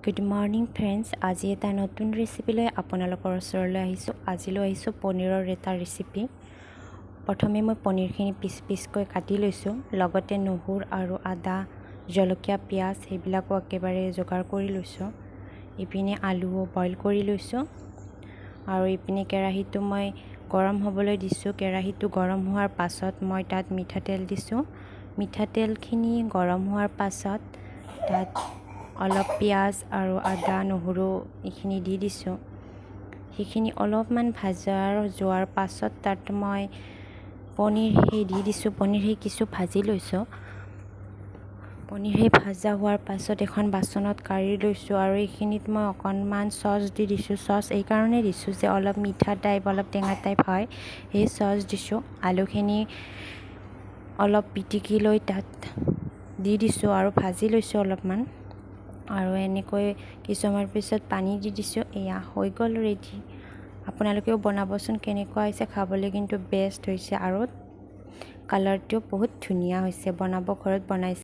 Good morning friends. আজি এটা নতুন ৰেচিপি লৈ আপোনালোকৰ ওচৰলৈ আহিছোঁ। আজি লৈ আহিছোঁ পনীৰৰ এটা ৰেচিপি। প্ৰথমে মই পনীৰখিনি পিচ পিচকৈ কাটি লৈছোঁ। লগতে নহৰু আৰু আদা, জলকীয়া, পিঁয়াজ সেইবিলাকো একেবাৰে যোগাৰ কৰি লৈছোঁ। ইপিনে আলুও বইল কৰি লৈছোঁ আৰু ইপিনে কেৰাহীটো মই গৰম হ'বলৈ দিছোঁ। কেৰাহীটো গৰম হোৱাৰ পাছত মই তাত মিঠাতেল দিছোঁ। মিঠাতেলখিনি গৰম হোৱাৰ পাছত তাত অলপ পিঁয়াজ আৰু আদা, নহৰু এইখিনি দি দিছোঁ। সেইখিনি অলপমান ভাজা যোৱাৰ পাছত তাত মই পনীৰ দি দিছোঁ। পনীৰ কিছু ভাজি লৈছোঁ। পনীৰ ভাজা হোৱাৰ পাছত এখন বাচনত কাঢ়ি লৈছোঁ আৰু এইখিনিত মই অকণমান চচ দি দিছোঁ। চচ এইকাৰণে দিছোঁ যে অলপ মিঠা টাইপ, অলপ টেঙা টাইপ হয়, সেই চচ দিছোঁ। আলুখিনি অলপ পিটিকি লৈ তাত দি দিছোঁ আৰু ভাজি লৈছোঁ অলপমান। আৰু এনেকৈ কিছু সময়ৰ পিছত পানী দি দিছোঁ। এয়া হৈ গ'ল ৰেডি। আপোনালোকেও বনাবচোন। কেনেকুৱা হৈছে, খাবলৈ কিন্তু বেষ্ট হৈছে আৰু কালাৰটোও বহুত ধুনীয়া হৈছে। বনাব, ঘৰত বনাইছে।